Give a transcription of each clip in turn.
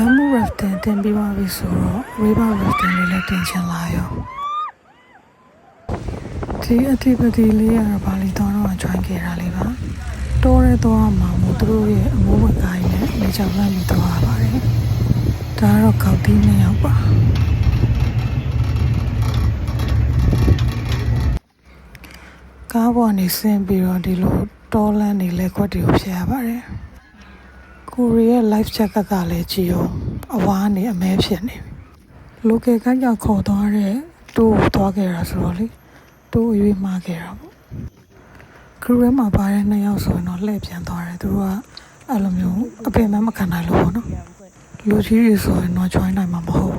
bamboo rafting တင်ပြီးသွားပြီဆိုတော့ river rafting လေးလည်းတင်ချင်လာရောဒီအတိပတိလေးကတော့ဘာလီတော့ join ခဲ့တာလေးပါတိုးရဲတော့မှမို့သူတို့ရဲ့အမိုးဝကားကြီးနဲ့နေချောင်းလမ်းပြီးတော့ရပါတယ်ဒါကတော့ကောက်တီးနေရောက်ပါကားပေါ်နေဆင်းပြီးတော့ဒီလိုတောလမ်းတွေလက်ခွက်တွေကိုဖျက်ရပါတယ်ကိုရီးယား life jacket ကလည်းကြည့်အောင်အဝါနေအမဲဖြစ်နေပြီ local ကကြောက်ခေါ်သွားတဲ့တိုးကိုသွားခဲ့တာဆိုတော့လေတိုးအရွေးမှားခဲ့တာပေါ့ခရူရဲမှာပါတဲ့2ယောက်ဆိုရင်တော့လှည့်ပြန်သွားတယ်သူတို့ကအဲ့လိုမျိုးအပင်မခံနိုင်လို့ပေါ့နော်လူကြီးတွေဆိုရင်တော့ join နိုင်မှာမဟုတ်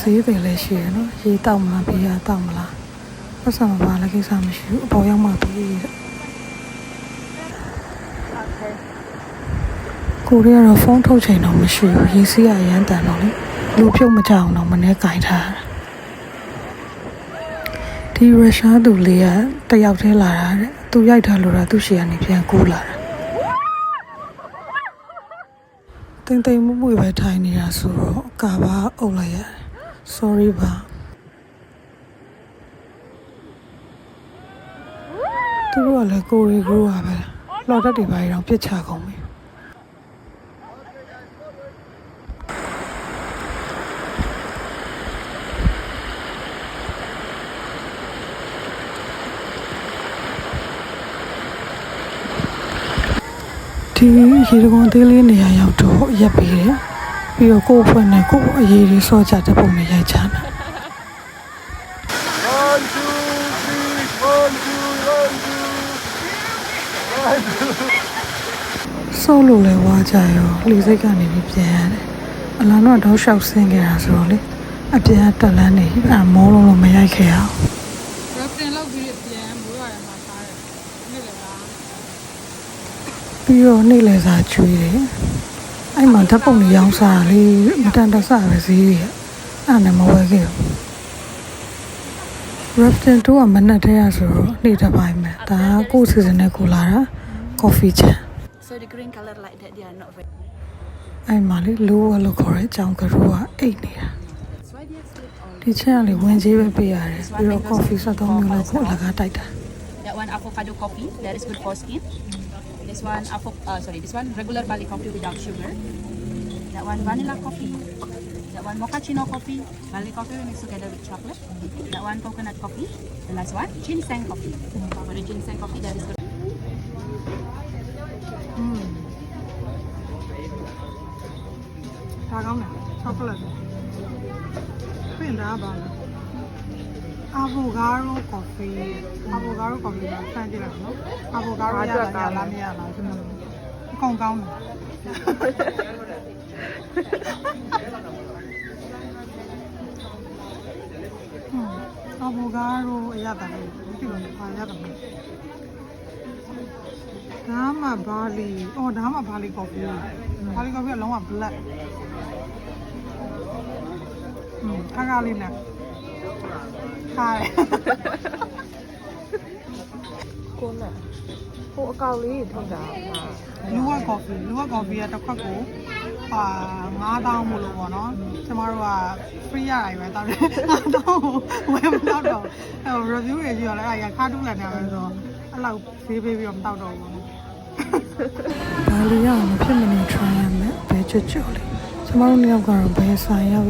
ဈေးတွေလည်းရှိရနော်ရေတောက်မလားဘီယာတောက်မလားပတ်စံမပါလည်းကိစ္စမရှိဘူးအပေါ်ရောက်မှပြီးတဲ့ကိုရီးယားတော့ဖုန်းထုတ်ချိန်တော့မရှိဘူးရေစီးရရမ်းတန်တော့လေလူပြုတ်မကြအောင်တော့မနေ့ကင်ထားတာဒီရုရှားသူလေးကတယောက်တည်းလာတာတဲ့သူရိုက်ထားလို့တော့သူ့ရှေ့ကနေပြန်ကူးလာတာတိမ်တိမ်မွေ့ပဲထိုင်နေတာဆိုတော့ကာဘာအုပ်လိုက်ရတယ် sorry ပါသူတို့ကလည်းကိုရီကူပါပဲလော်တက်တွေပါရအောင်ပြစ်ချကုန်ပြီဒီရေတံခွန်သေးလေးနေရာရောက်တော့ရက်ပြီးတယ်ပြီးတော့ကိုယ့်အဖွဲ့နဲ့ကိုယ့်အရေးတွေစောကြတဲ့ပုံနဲ့ရိုက်ချတာဆိုးလို့လဲဝါကြရောလေစိတ်ကနေပြီးပြန်ရတယ်အလားတော့တောက်လျှောက်ဆင်းခဲ့တာဆိုတော့လေအပြန်တက်လန်းနေအမောလုံးမရိုက်ခဲ့အောင်ပြီးတော့နေ့လည်စာကျွေးတယ်အဲ့မှာဓာတ်ပုံတွေရောင်းစားလေးမတန်တဆပဲဈေးကြီးအဲ့နဲ့မဝယ်ခဲ့ဘူး rafting တို့ကမနက်တည်းရဆိုတော့နေ့တစ်ပိုင်းပဲဒါကကိုယ့်စီစဉ်နဲ့ကိုလာတာ coffee ချန် so the green color like that they are not very အဲ့မှာလေလိုးလို့ခေါ်တဲ့အကြောင်းကရိုးကအိတ်နေတာဒီချန်ကလေဝင်ကြီးပဲပေးရတယ်ပြီးတော့ coffee 73မျိုးလောက်ကိုအလကားတိုက်တာ that one avocado coffee that is good for skin this one this one regular barley coffee without sugar that one vanilla coffee that one mochaccino coffee barley coffee mixed together with chocolate that one coconut coffee the last one ginseng coffee for the ginseng coffee that is goodဒါကောင်းတယ် chocolate ပြင်တာပါလား avocado coffee ကဆန်းကြည့်လိုက်နော် avocado ရတာလားမရလားကျွန်တော်အကုန်ကောင်းတယ်avocado အရတာလေးဒီလိုပါရတယ်ဒါမှဘာလီဒါမှဘာလီ coffee ကလုံးဝ black ခါလေးနဲ့ခါတယ်ကိုနဲ့ကိုအကောက်လေးထုတ်တာလူဝက်ကော်ဖီကတစ်ခွက်ကို9000မို့လို့ပေါ့နော်ကျမတို့က free ရတာပဲတောက်တယ်9000ဝယ်မတောက်တော့review တွေကြည့်ရလဲခါတူးလာနေတယ်ဆိုတော့အဲ့လောက်ဈေးပေးပြီးတော့မတောက်တော့ဘူးဘာလို့ရအောင်ဖြစ်မနေ try ရမယ်ဘဲကြွလေးကျမတို့နှစ်ယောက်ကတော့ဘယ်ဆိုင်ရောက်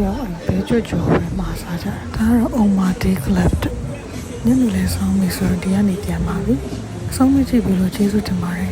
ဘဲကြွပဲမှာစားကြတာဒါကတော့ Oma Day Club ညနေလဲဆောင်းပြီဆိုတော့ဒီကနေပြန်ပါပြီဆောင်းမကြည့်ပြီးလို့ကျေးဇူးတင်ပါတယ်